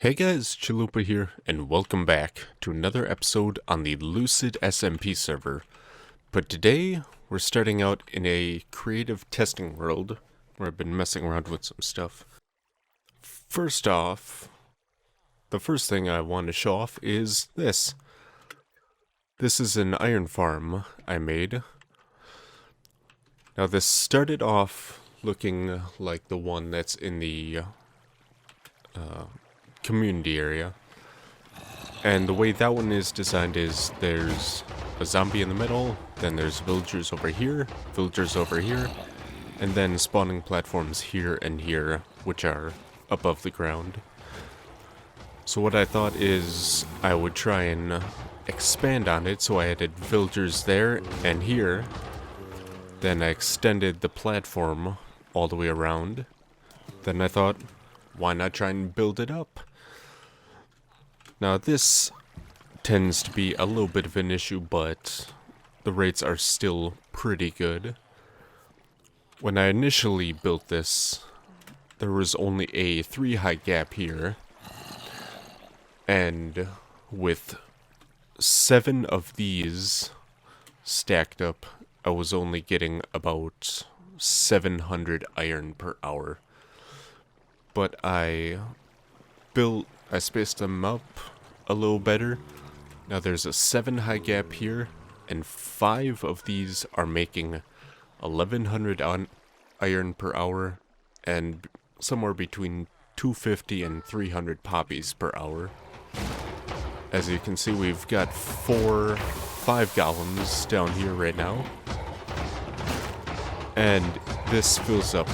Hey guys, Chalupa here, and welcome back to another episode on the LucidSMP server. But today, we're starting out in a creative testing world, where I've been messing around with some stuff. First off, the first thing I want to show off is this. This is an iron farm I made. Now this started off looking like the one that's in the community area. And the way that one is designed is there's a zombie in the middle, then there's villagers over here, and then spawning platforms here and here, which are above the ground. So what I thought is I would try and expand on it, so I added villagers there and here. Then I extended the platform all the way around. Then I thought, why not try and build it up? Now this tends to be a little bit of an issue, but the rates are still pretty good. When I initially built this, there was only a 3 high gap here, and with 7 of these stacked up, I was only getting about 700 iron per hour. But I spaced them up a little better. Now there's a 7 high gap here, and 5 of these are making 1100 iron per hour, and somewhere between 250 and 300 poppies per hour. As you can see, we've got 5 golems down here right now, and this fills up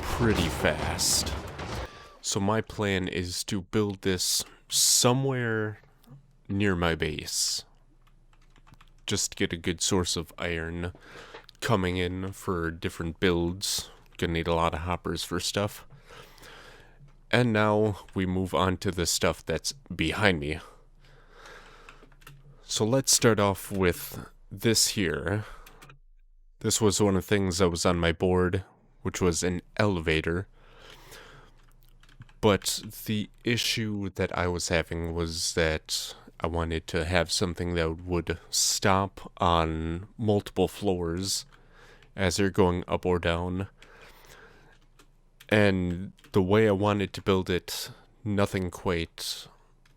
pretty fast. So my plan is to build this somewhere near my base. Just to get a good source of iron coming in for different builds. Gonna need a lot of hoppers for stuff. And now we move on to the stuff that's behind me. So let's start off with this here. This was one of the things that was on my board, which was an elevator. But the issue that I was having was that I wanted to have something that would stop on multiple floors as they're going up or down. And the way I wanted to build it, nothing quite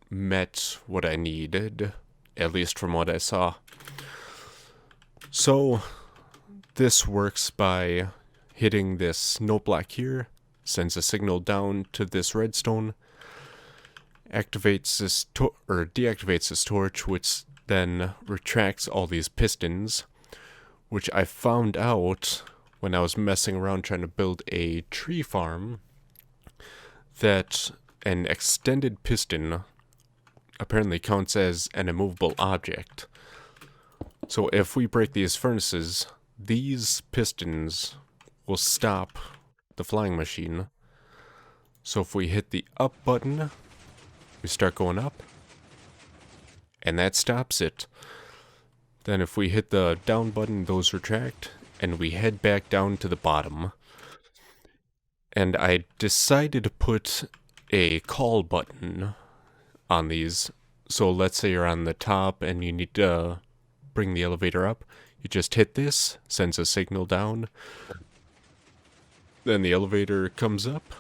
met what I needed, at least from what I saw. So this works by hitting this note block here, sends a signal down to this redstone, activates this deactivates this torch, which then retracts all these pistons, which I found out when I was messing around trying to build a tree farm, that an extended piston apparently counts as an immovable object. So if we break these furnaces, these pistons will stop the flying machine. So if we hit the up button, we start going up, and that stops it. Then if we hit the down button, those retract, and we head back down to the bottom. And I decided to put a call button on these. So let's say you're on the top and you need to bring the elevator up. You just hit this, sends a signal down. Then the elevator comes up.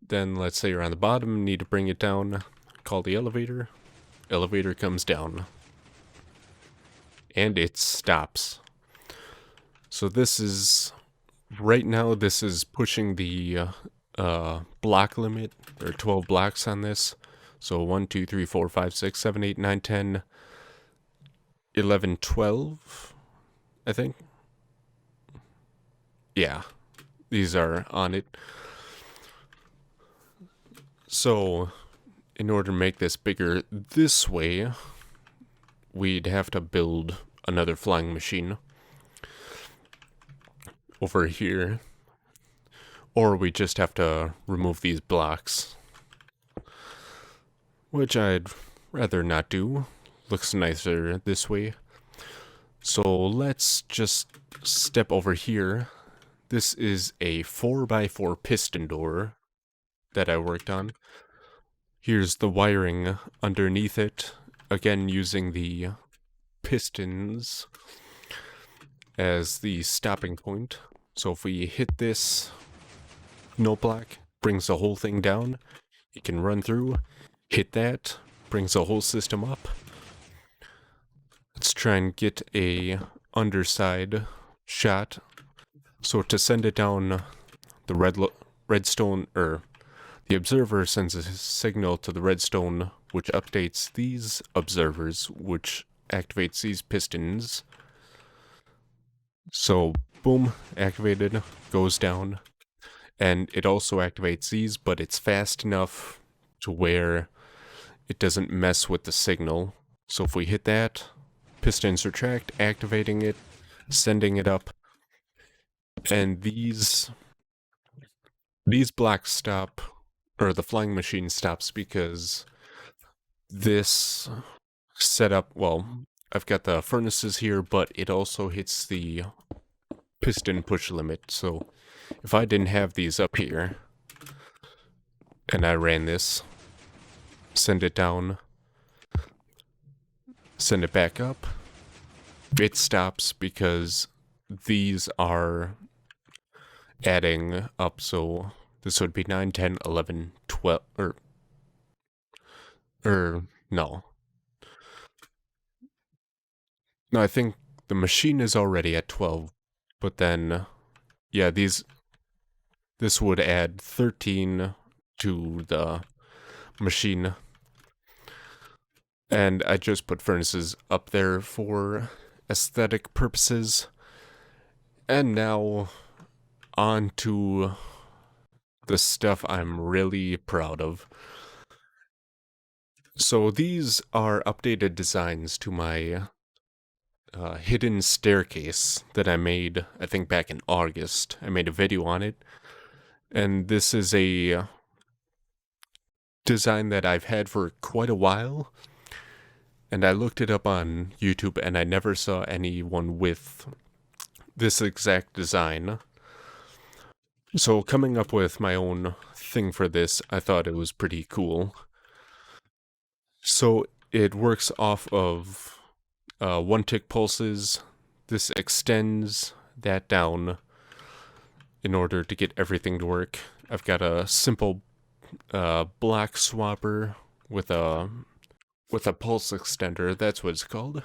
Then let's say you're on the bottom, need to bring it down, call the elevator. Elevator comes down. And it stops. So this is, right now this is pushing the block limit. There are 12 blocks on this. So 1, 2, 3, 4, 5, 6, 7, 8, 9, 10, 11, 12, I think. Yeah, these are on it. So, in order to make this bigger this way, we'd have to build another flying machine over here. Or we just have to remove these blocks, which I'd rather not do. Looks nicer this way. So let's just step over here. This is a 4x4 piston door. that I worked on. Here's the wiring underneath it, again using the pistons as the stopping point. So if we hit this note block, brings the whole thing down. You can run through, hit that, brings the whole system up. Let's try and get a underside shot. So to send it down, the redstone, or the observer sends a signal to the redstone, which updates these observers, which activates these pistons. So boom, activated, goes down. And it also activates these, but it's fast enough to where it doesn't mess with the signal. So if we hit that, pistons retract, activating it, sending it up, and these blocks stop, or the flying machine stops because this setup, well, I've got the furnaces here, but it also hits the piston push limit. So if I didn't have these up here, and I ran this, send it down, send it back up, it stops because these are adding up. So this would be 9, 10, 11, 12, or no. No, I think the machine is already at 12, but then, yeah, this would add 13 to the machine. And I just put furnaces up there for aesthetic purposes. And now on to the stuff I'm really proud of. So these are updated designs to my hidden staircase that I made, I think back in August. I made a video on it. And this is a design that I've had for quite a while. And I looked it up on YouTube and I never saw anyone with this exact design. So coming up with my own thing for this, I thought it was pretty cool. So it works off of 1-tick pulses. This extends that down in order to get everything to work. I've got a simple block swapper with a pulse extender. That's what it's called.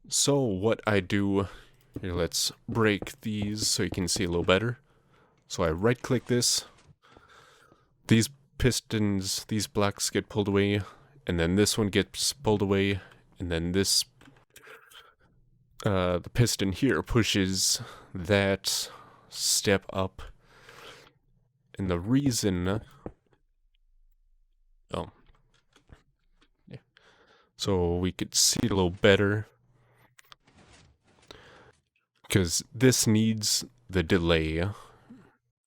So what I do here, let's break these so you can see a little better. So I right click this. These pistons, these blocks get pulled away, and then this one gets pulled away, and then this the piston here pushes that step up. And the reason, oh, yeah, so we could see it a little better, because this needs the delay.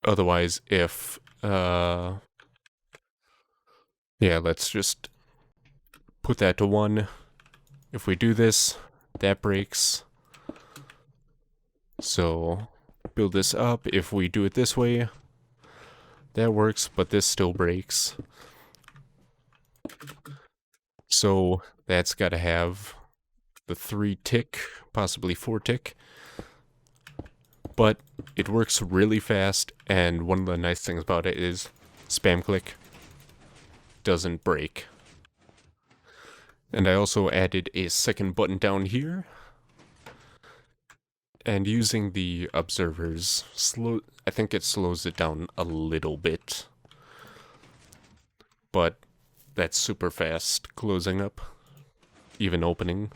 Otherwise, if yeah, let's just put that to 1. If we do this, that breaks. So build this up. If we do it this way, that works, but this still breaks. So that's got to have the 3-tick, possibly 4-tick. But it works really fast, and one of the nice things about it is spam click doesn't break. And I also added a second button down here. And using the observers, I think it slows it down a little bit. But that's super fast closing up, even opening.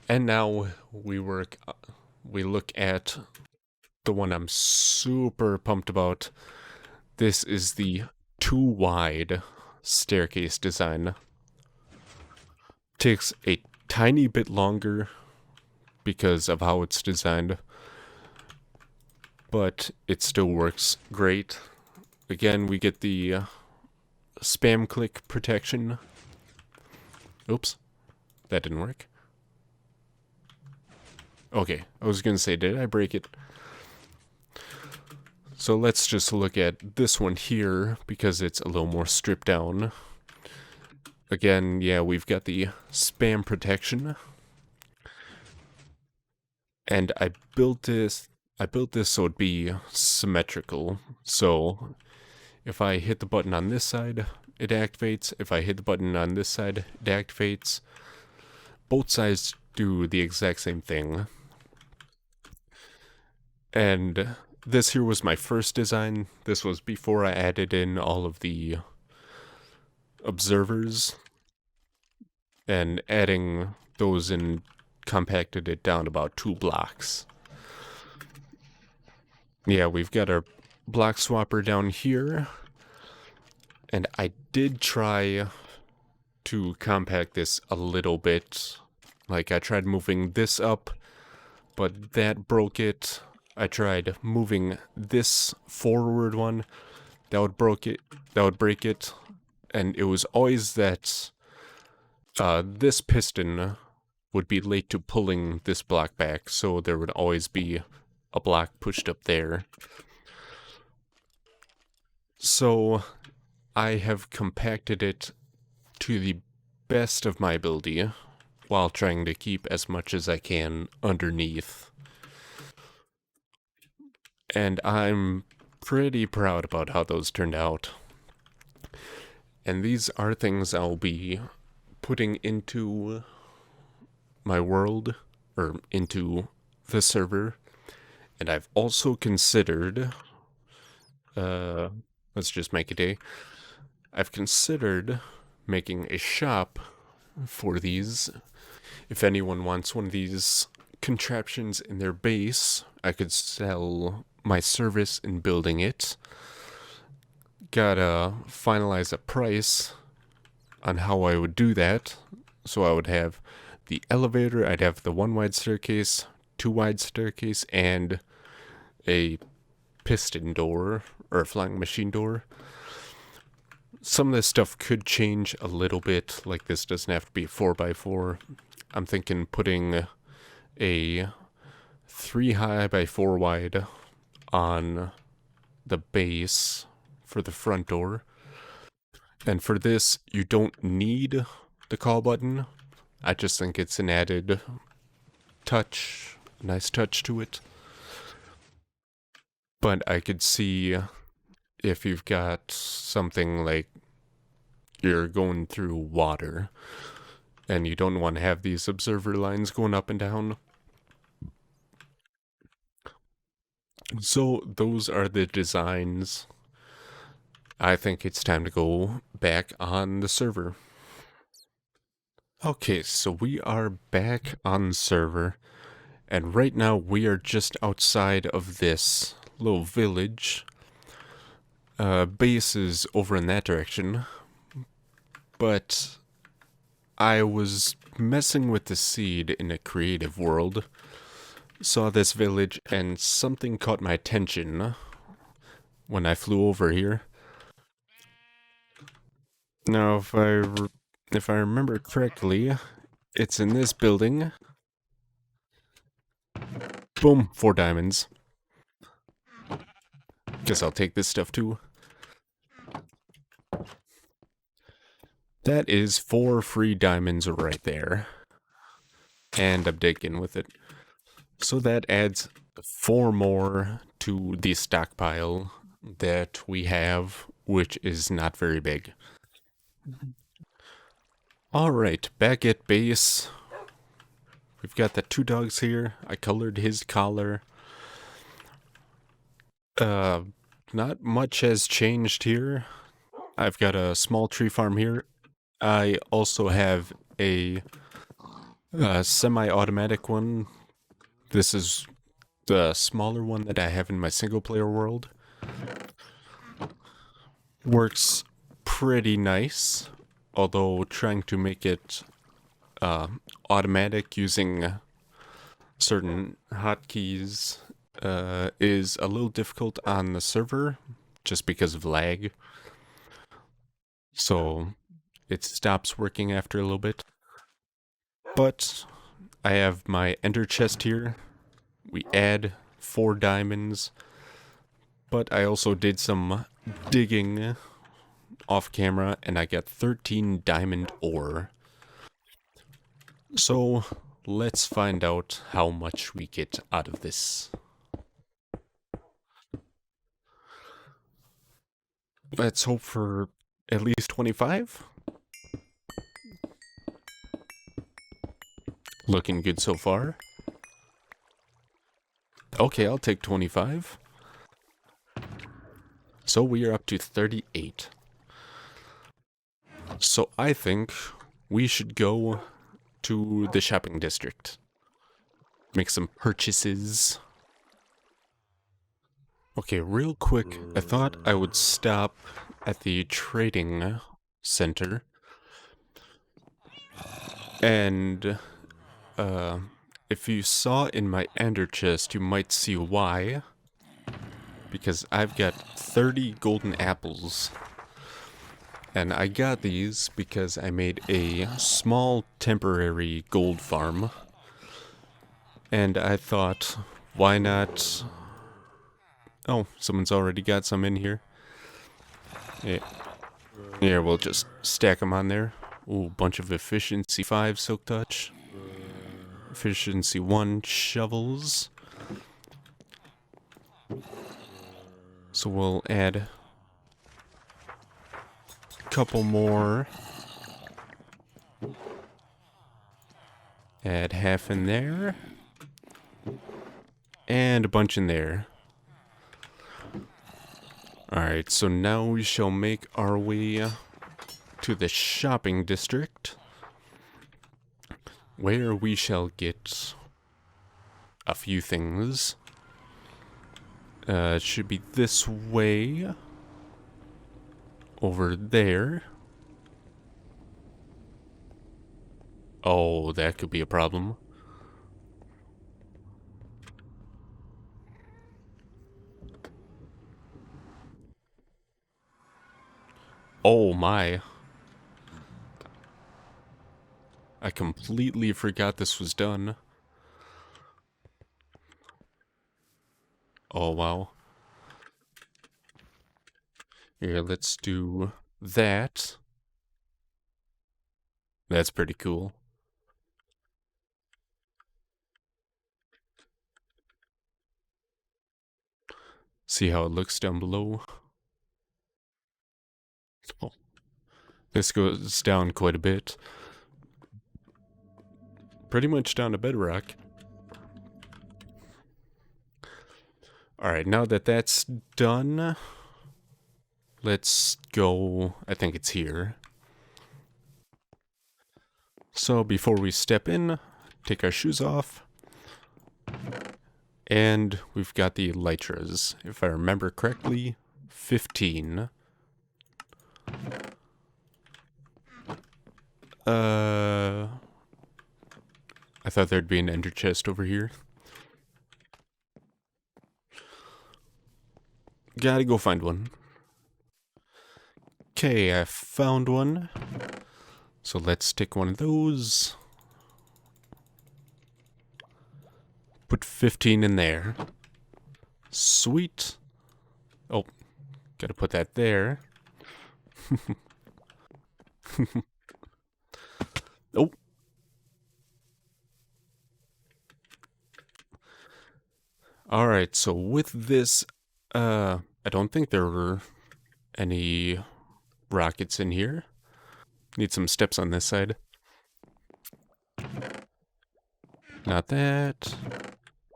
And now we look at the one I'm super pumped about. This is the 2-wide staircase design. Takes a tiny bit longer because of how it's designed, but it still works great. Again, we get the spam click protection. Oops, that didn't work. Okay, I was gonna say, did I break it? So let's just look at this one here because it's a little more stripped down. Again, yeah, we've got the spam protection. And I built this so it'd be symmetrical. So if I hit the button on this side, it activates. If I hit the button on this side, it activates. Both sides do the exact same thing. And this here was my first design. This was before I added in all of the observers. And adding those in compacted it down about 2 blocks. Yeah, we've got our block swapper down here. And I did try to compact this a little bit. Like, I tried moving this up, but that broke it. I tried moving this forward one. That would break it. And it was always that this piston would be late to pulling this block back, so there would always be a block pushed up there. So I have compacted it to the best of my ability while trying to keep as much as I can underneath. And I'm pretty proud about how those turned out. And these are things I'll be putting into my world, or into the server. And I've also considered, let's just make a day. I've considered making a shop for these. If anyone wants one of these contraptions in their base, I could sell my service in building it. Gotta finalize a price on how I would do that. So I would have the elevator, I'd have the 1 wide staircase, 2 wide staircase, and a piston door, or a flying machine door. Some of this stuff could change a little bit, like this doesn't have to be 4x4. I'm thinking putting a 3 high by 4 wide on the base for the front door. And for this, you don't need the call button. I just think it's an added touch, nice touch to it. But I could see if you've got something like you're going through water and you don't want to have these observer lines going up and down. So those are the designs. I think it's time to go back on the server. Okay, so we are back on the server, and right now we are just outside of this little village. Base is over in that direction, but I was messing with the seed in a creative world, saw this village, and something caught my attention when I flew over here. Now, if I remember correctly, it's in this building. Boom, 4 diamonds. Guess I'll take this stuff too. That is 4 free diamonds right there. And I'm digging with it. So that adds 4 more to the stockpile that we have, which is not very big. Alright, back at base. We've got the 2 dogs here. I colored his collar. Not much has changed here. I've got a small tree farm here. I also have a semi-automatic one. This is the smaller one that I have in my single-player world. Works pretty nice, although trying to make it automatic using certain hotkeys is a little difficult on the server just because of lag. So it stops working after a little bit. But I have my ender chest here. We add 4 diamonds. But I also did some digging off camera, and I got 13 diamond ore. So let's find out how much we get out of this. Let's hope for at least 25. Looking good so far. Okay, I'll take 25. So we are up to 38. So I think we should go to the shopping district. Make some purchases. Okay, real quick, I thought I would stop at the trading center. And, if you saw in my ender chest, you might see why. Because I've got 30 golden apples. And I got these because I made a small temporary gold farm. And I thought, why not... Oh, someone's already got some in here. Yeah, we'll just stack them on there. Ooh, bunch of efficiency 5 silk touch. Efficiency 1 shovels. So we'll add a couple more. Add half in there. And a bunch in there. Alright, so now we shall make our way to the shopping district, where we shall get a few things. It should be this way. Over there. Oh, that could be a problem. Oh my. I completely forgot this was done. Oh wow. Here, let's do that. That's pretty cool. See how it looks down below. Oh. This goes down quite a bit. Pretty much down to bedrock. Alright, now that that's done, let's go. I think it's here. So before we step in, take our shoes off. And we've got the Elytras. If I remember correctly, 15. I thought there'd be an ender chest over here. Gotta go find one. Okay, I found one. So let's stick one of those. Put 15 in there. Sweet. Oh, gotta put that there. Oh. Alright, so with this, I don't think there were any rockets in here. Need some steps on this side. Not that.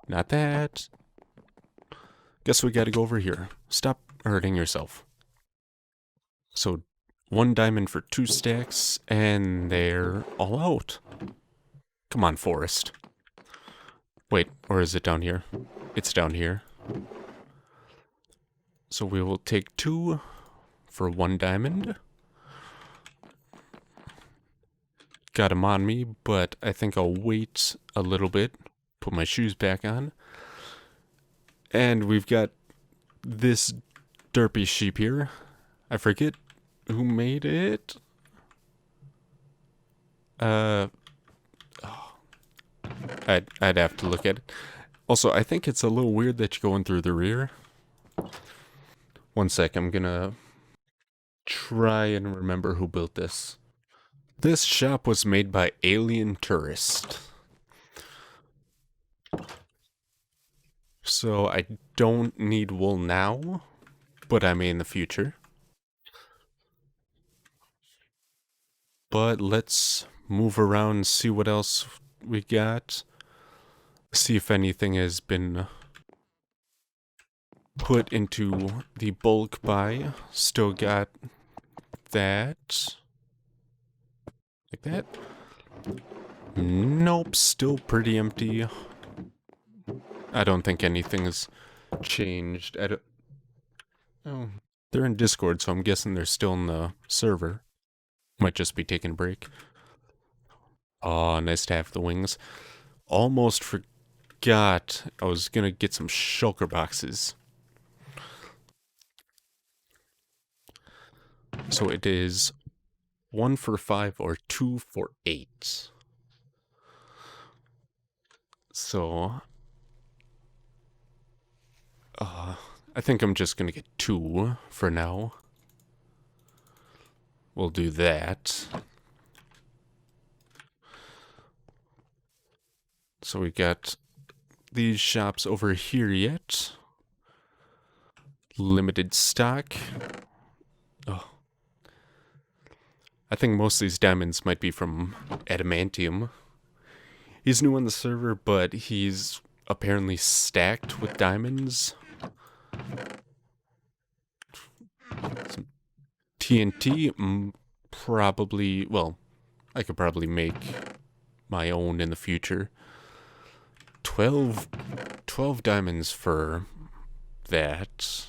Not that. Guess we gotta go over here. Stop hurting yourself. So, 1 diamond for 2 stacks, and they're all out. Come on, Forest. Wait, or is it down here? It's down here. So we will take 2 for 1 diamond. Got him on me, but I think I'll wait a little bit. Put my shoes back on. And we've got this derpy sheep here. I forget who made it. I'd have to look at it. Also, I think it's a little weird that you're going through the rear. One sec, I'm gonna try and remember who built this. This shop was made by Alien Tourist. So I don't need wool now, but I may in the future. But let's move around and see what else we got. See if anything has been put into the bulk buy. Still got that. Like that. Nope, still pretty empty. I don't think anything's changed. Oh, they're in Discord, so I'm guessing they're still in the server. Might just be taking a break. Oh, nice to have the wings. Almost forgot I was gonna get some shulker boxes. So it is 1 for 5 or 2 for 8. So, I think I'm just gonna get 2 for now. We'll do that. So we got these shops over here yet. Limited stock. Oh. I think most of these diamonds might be from adamantium. He's new on the server, but he's apparently stacked with diamonds. Some TNT, probably, well, I could probably make my own in the future. 12 diamonds for that.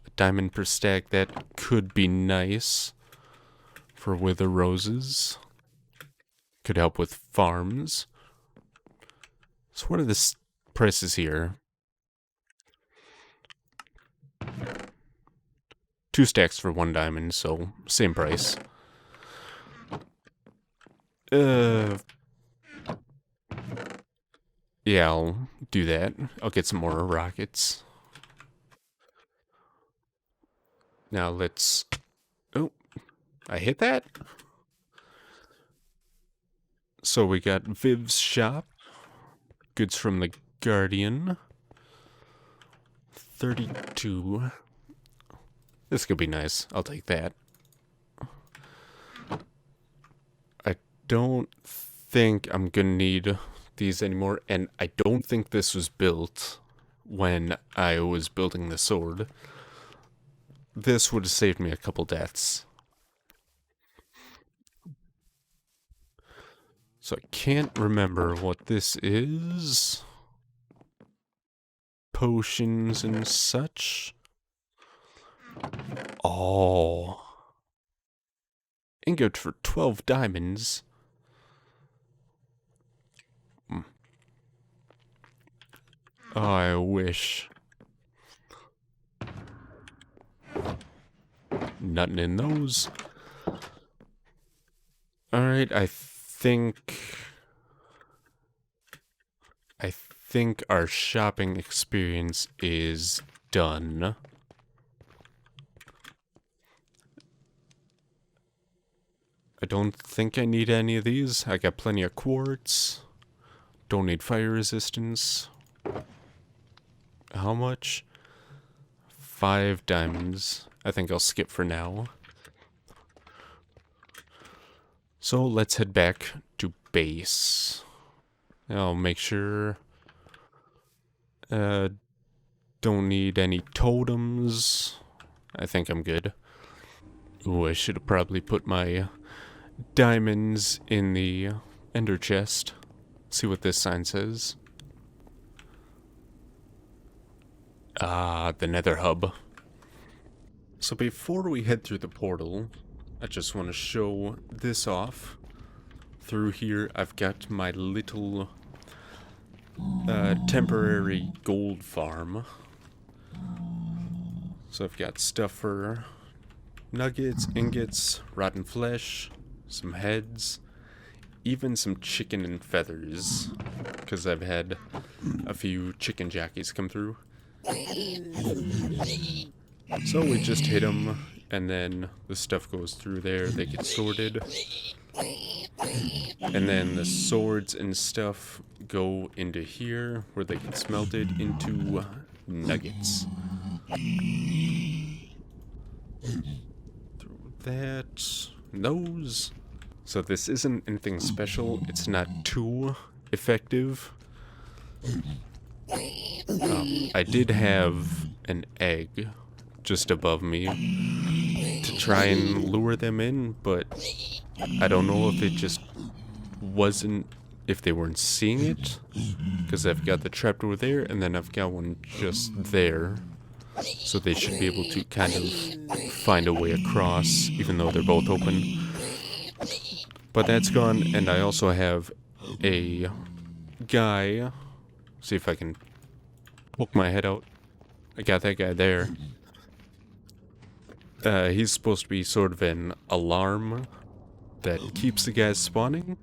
A diamond per stack, that could be nice for wither roses. Could help with farms. So what are the prices here? 2 stacks for 1 diamond, so same price. Yeah, I'll do that. I'll get some more rockets. Now let's... Oh, I hit that? So we got Viv's shop. Goods from the Guardian. 32. This could be nice. I'll take that. I don't think I'm gonna need these anymore, and I don't think this was built when I was building the sword. This would have saved me a couple deaths. So I can't remember what this is. Potions and such. Oh. Ingot for 12 diamonds. Oh, I wish. Nothing in those. Alright, I think our shopping experience is done. I don't think I need any of these. I got plenty of quartz. Don't need fire resistance. How much? 5 diamonds. I think I'll skip for now. So let's head back to base. I'll make sure. Don't need any totems. I think I'm good. Ooh, I should have probably put my diamonds in the ender chest. See what this sign says. Ah, the nether hub. So before we head through the portal, I just want to show this off. Through here, I've got my little temporary gold farm. So I've got stuff for nuggets, ingots, rotten flesh, some heads, even some chicken and feathers, because I've had a few chicken jackies come through. So we just hit them, and then the stuff goes through there, they get sorted. And then the swords and stuff go into here, where they get smelted into nuggets. Through that, those. So this isn't anything special, it's not too effective. I did have an egg just above me to try and lure them in, but I don't know if it just wasn't, if they weren't seeing it, because I've got the trapdoor there and then I've got one just there, so they should be able to kind of find a way across even though they're both open. But that's gone, and I also have a guy. See if I can poke my head out. I got that guy there. He's supposed to be sort of an alarm that keeps the guys spawning,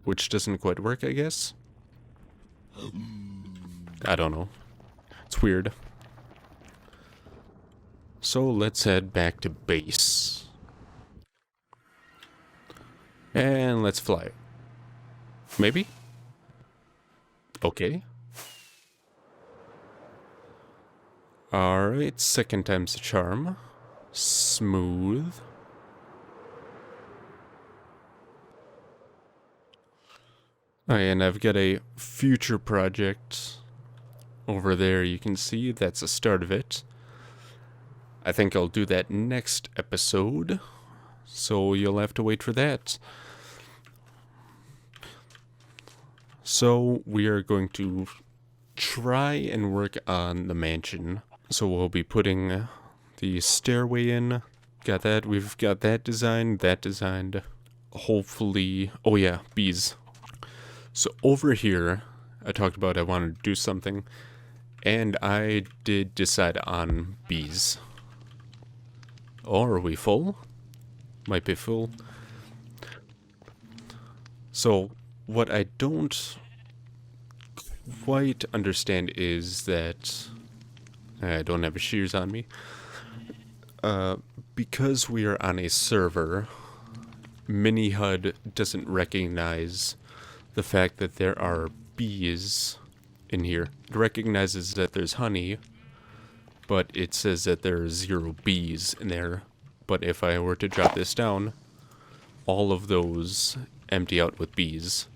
which doesn't quite work, I guess. I don't know. It's weird. So let's head back to base. And let's fly. Maybe? Okay. Alright, second time's the charm. Smooth. Oh, and I've got a future project over there. You can see that's the start of it. I think I'll do that next episode, so you'll have to wait for that. So we are going to try and work on the mansion. So we'll be putting the stairway in. Got that. We've got that designed. Hopefully, oh yeah, bees. So over here, I talked about I wanted to do something, and I did decide on bees. Oh, are we full? Might be full. So what I don't quite understand is that I don't have shears on me. Because we are on a server, Mini-HUD doesn't recognize the fact that there are bees in here. It recognizes that there's honey, but it says that there are 0 bees in there. But if I were to drop this down, all of those empty out with bees.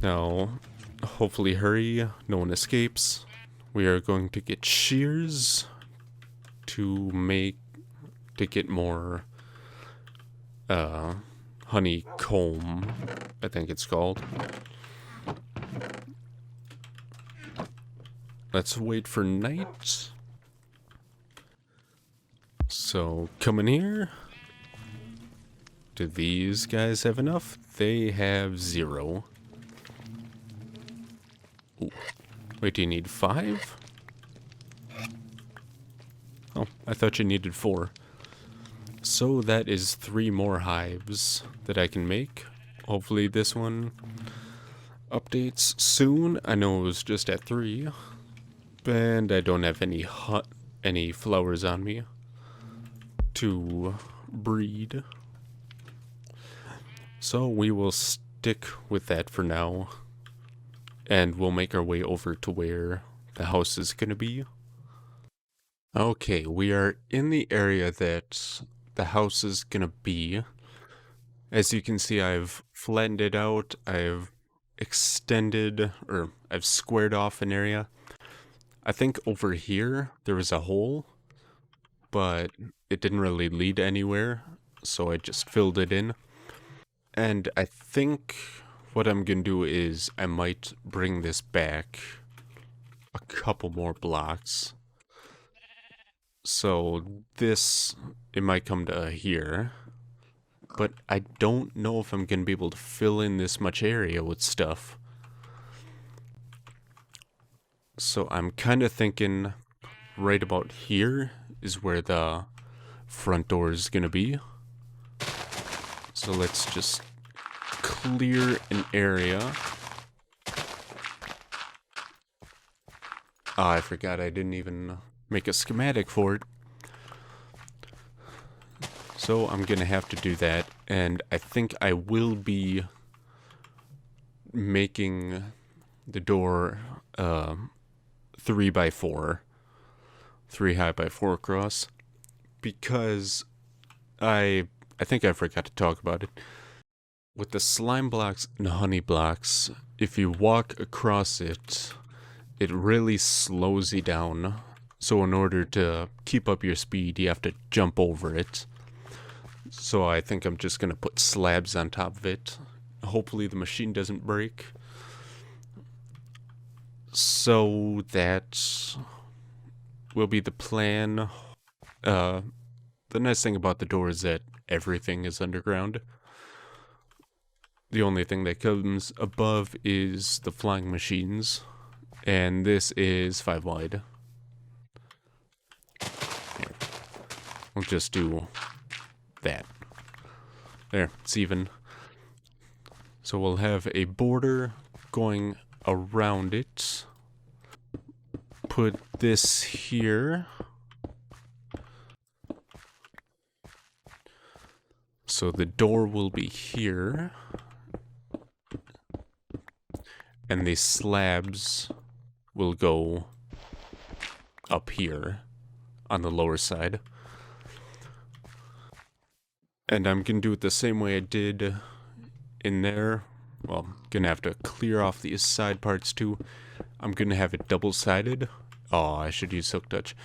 Now, hopefully hurry, no one escapes. We are going to get shears to get more honeycomb, I think it's called. Let's wait for night. So, come in here. Do these guys have enough? They have 0. Ooh. Wait, do you need 5? Oh, I thought you needed 4. So that is 3 more hives that I can make. Hopefully this one updates soon. I know it was just at 3. And I don't have any flowers on me to breed. So we will stick with that for now. And we'll make our way over to where the house is going to be. Okay, we are in the area that the house is going to be. As you can see, I've flattened it out. I've extended, or I've squared off an area. I think over here there was a hole, but it didn't really lead anywhere, so I just filled it in. And I think what I'm gonna do is I might bring this back a couple more blocks. So this, it might come to here, but I don't know if I'm gonna be able to fill in this much area with stuff. So I'm kind of thinking right about here is where the front door is gonna be. So let's just clear an area. Ah, I forgot I didn't even make a schematic for it. So I'm gonna have to do that, and I think I will be making the door 3x4, 3 high by 4 across, because I think I forgot to talk about it. With the slime blocks and honey blocks, if you walk across it, it really slows you down. So in order to keep up your speed, you have to jump over it. So I think I'm just gonna put slabs on top of it. Hopefully the machine doesn't break. So that will be the plan. The nice thing about the door is that everything is underground. The only thing that comes above is the flying machines, and this is 5 wide. Here. We'll just do that. There, it's even. So we'll have a border going around it. Put this here. So the door will be here. And the slabs will go up here on the lower side. And I'm gonna do it the same way I did in there. Well, I'm gonna have to clear off these side parts too. I'm gonna have it double-sided. Oh, I should use Silk Touch.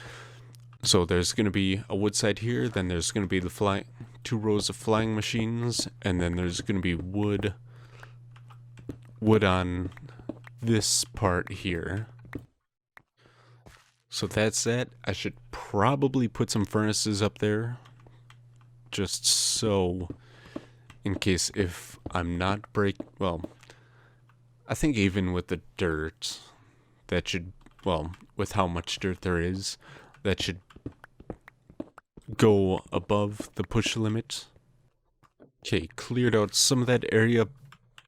So there's gonna be a wood side here, then there's gonna be the 2 rows of flying machines, and then there's gonna be wood on this part here. So that's that. I should probably put some furnaces up there, just so in case if I'm not well, I think even with the dirt, that should, well, with how much dirt there is, that should go above the push limit. Okay, cleared out some of that area,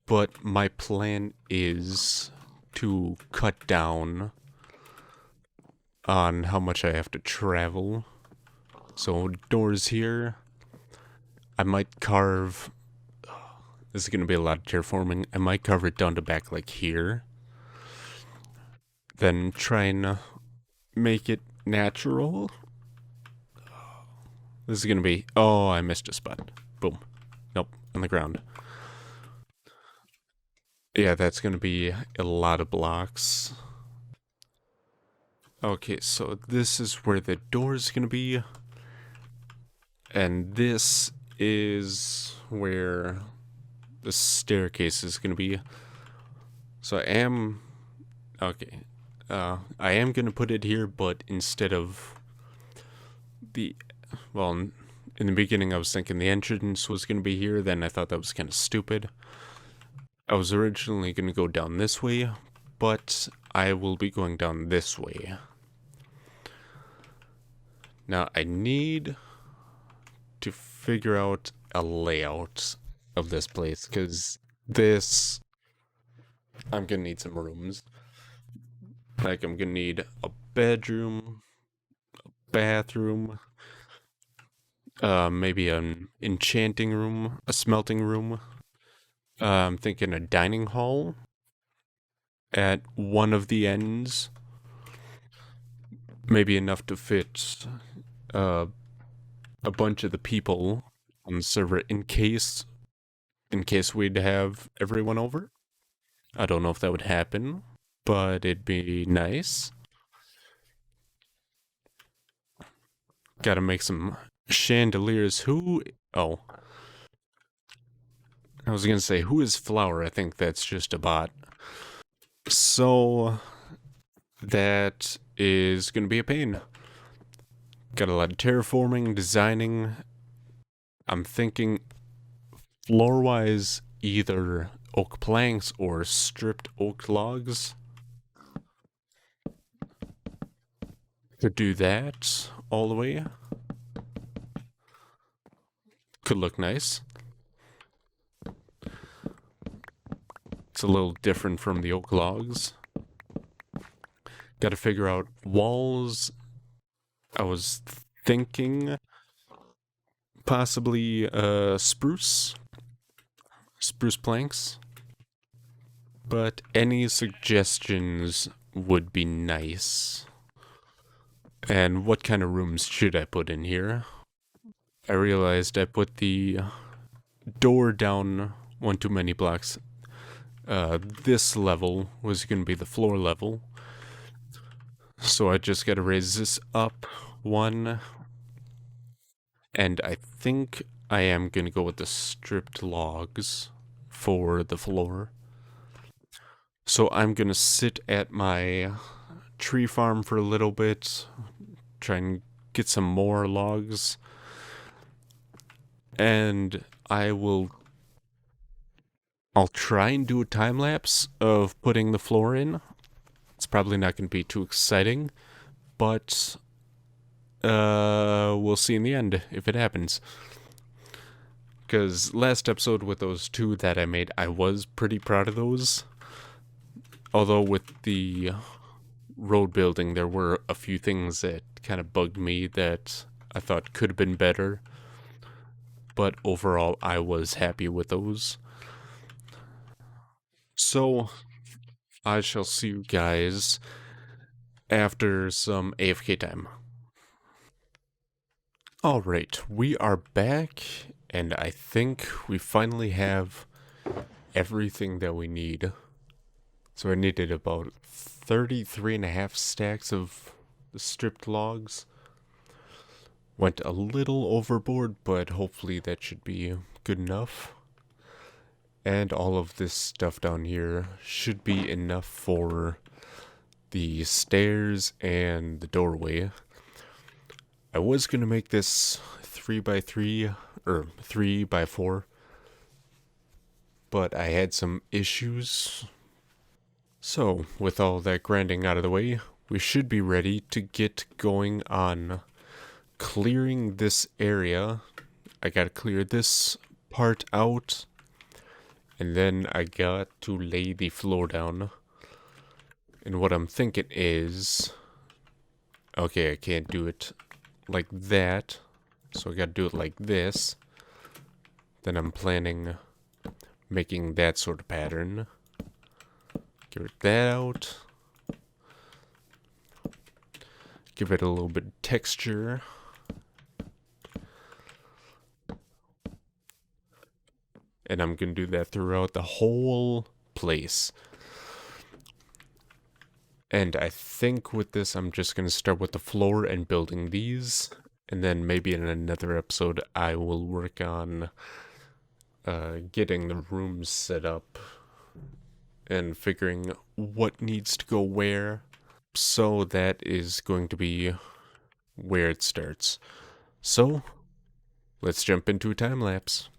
but my plan is to cut down on how much I have to travel. So doors here. I might carve. This is going to be a lot of terraforming. I might carve it down to back like here. Then try and make it natural. This is going to be... Oh, I missed a spot. Boom. Nope, on the ground. Yeah, that's going to be a lot of blocks. Okay, so this is where the door is going to be. And this is where the staircase is going to be. So I am... Okay. I am going to put it here, but instead of the... Well, in the beginning I was thinking the entrance was going to be here, then I thought that was kind of stupid. I was originally going to go down this way, but I will be going down this way. Now, I need to figure out a layout of this place, because this... I'm going to need some rooms. Like, I'm going to need a bedroom, a bathroom, maybe an enchanting room, a smelting room. I'm thinking a dining hall at one of the ends. Maybe enough to fit a bunch of the people on the server in case we'd have everyone over. I don't know if that would happen, but it'd be nice. Gotta make some chandeliers. Oh. I was gonna say, who is Flower? I think that's just a bot. So, that is gonna be a pain. Got a lot of terraforming, designing. I'm thinking, floor-wise, either oak planks or stripped oak logs. Could do that all the way. Could look nice. It's a little different from the oak logs. Got to figure out walls I was thinking possibly spruce planks, but any suggestions would be nice. And what kind of rooms should I put in here? I realized I put the door down one too many blocks. This level was going to be the floor level. So I just got to raise this up one. And I think I am going to go with the stripped logs for the floor. So I'm going to sit at my tree farm for a little bit, try and get some more logs, and I'll try and do a time lapse of putting the floor in. It's probably not going to be too exciting, but we'll see in the end if it happens. Because last episode with those two that I made, I was pretty proud of those. Although with the road building, there were a few things that kind of bugged me that I thought could have been better. But overall, I was happy with those. So, I shall see you guys after some AFK time. Alright, we are back, and I think we finally have everything that we need. So I needed about 33.5 stacks of the stripped logs. Went a little overboard, but hopefully that should be good enough. And all of this stuff down here should be enough for the stairs and the doorway. I was going to make this 3x3 or 3x4, but I had some issues. So, with all that grinding out of the way, we should be ready to get going on clearing this area. I gotta clear this part out, and then I got to lay the floor down. And what I'm thinking is, okay, I can't do it like that, so I gotta do it like this. Then I'm planning making that sort of pattern. Get that out. Give it a little bit of texture. And I'm going to do that throughout the whole place. And I think with this, I'm just going to start with the floor and building these. And then maybe in another episode, I will work on getting the rooms set up and figuring what needs to go where. So that is going to be where it starts. So, let's jump into a time lapse.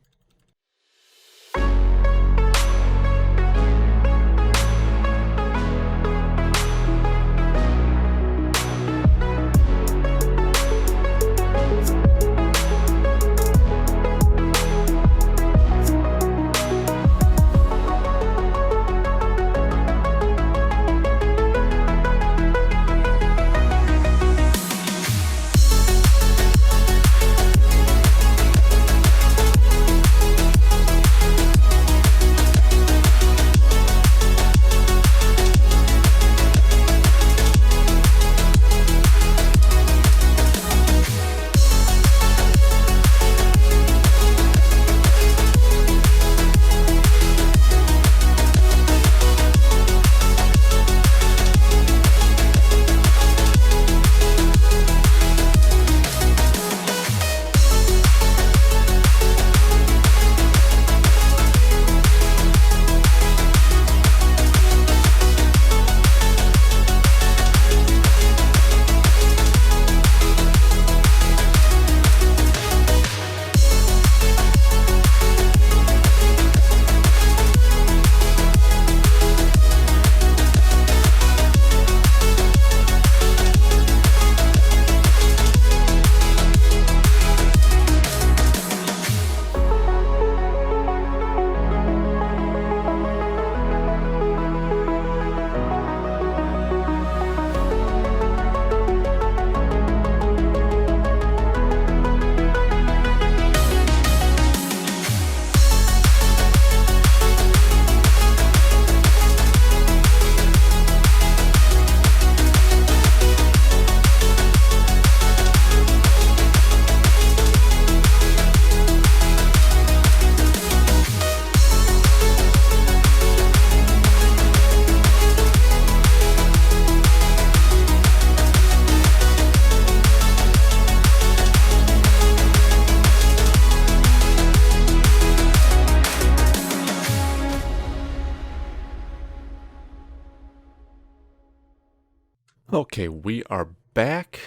Okay, we are back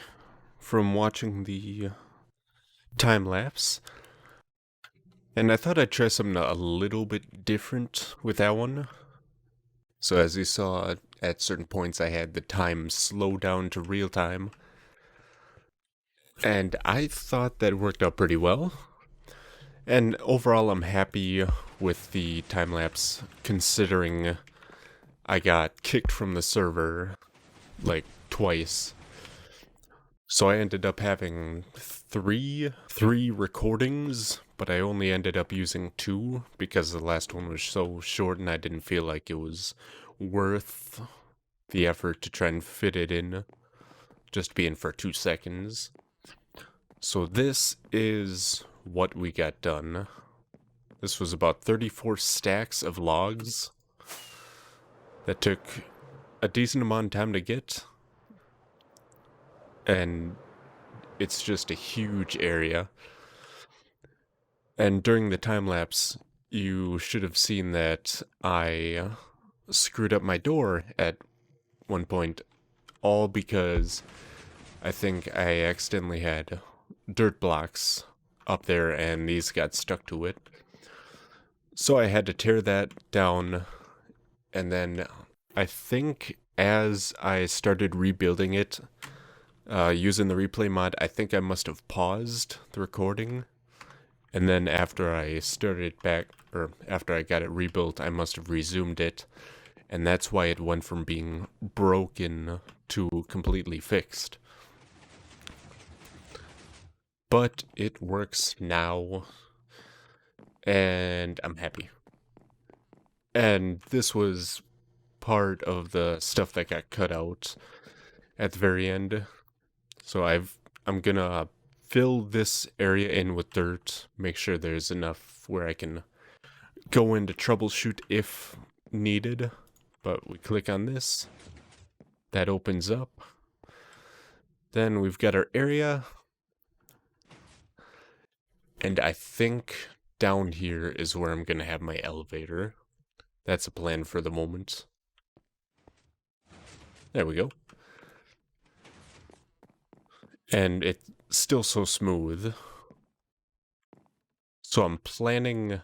from watching the time lapse, and I thought I'd try something a little bit different with that one. So as you saw, at certain points I had the time slow down to real time, and I thought that worked out pretty well. And overall I'm happy with the time lapse considering I got kicked from the server like twice. So I ended up having three recordings, but I only ended up using two because the last one was so short and I didn't feel like it was worth the effort to try and fit it in, just being for 2 seconds. So this is what we got done. This was about 34 stacks of logs that took a decent amount of time to get, and it's just a huge area. And during the time lapse, you should have seen that I screwed up my door at one point, all because I think I accidentally had dirt blocks up there and these got stuck to it. So I had to tear that down, and then I think as I started rebuilding it, using the replay mod, I think I must have paused the recording. And then after I started it back, or after I got it rebuilt, I must have resumed it. And that's why it went from being broken to completely fixed. But it works now, and I'm happy. And this was part of the stuff that got cut out at the very end. So I'm gonna fill this area in with dirt, make sure there's enough where I can go in to troubleshoot if needed. But we click on this, that opens up. Then we've got our area, and I think down here is where I'm gonna have my elevator. That's a plan for the moment. There we go. And it's still so smooth. So I'm planning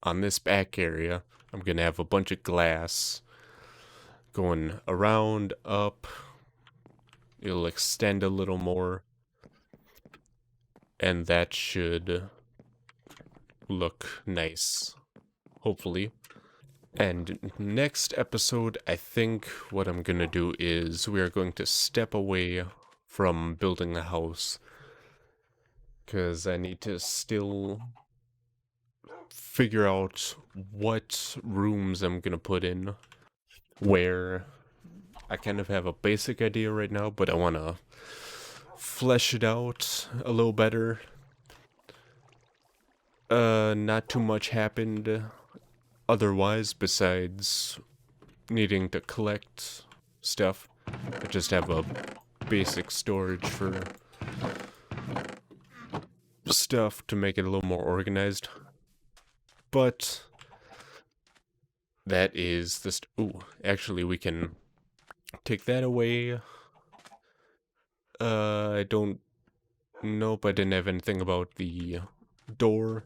on this back area, I'm gonna have a bunch of glass going around, up. It'll extend a little more, and that should look nice, hopefully. And next episode, I think what I'm gonna do is we are going to step away from building the house, because I need to still figure out what rooms I'm gonna put in where. I kind of have a basic idea right now, but I want to flesh it out a little better. Not too much happened otherwise besides needing to collect stuff. I just have a basic storage for stuff to make it a little more organized. But that is this. Ooh, actually we can take that away. I don't. Nope, I didn't have anything about the door.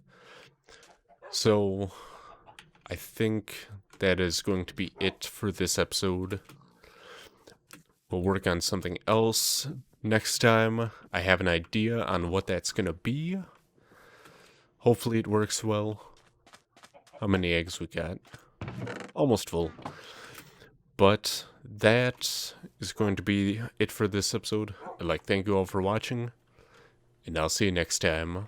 So, I think that is going to be it for this episode. We'll work on something else next time. I have an idea on what that's gonna be. Hopefully it works well. How many eggs we got? Almost full. But that is going to be it for this episode. I'd like to thank you all for watching, and I'll see you next time.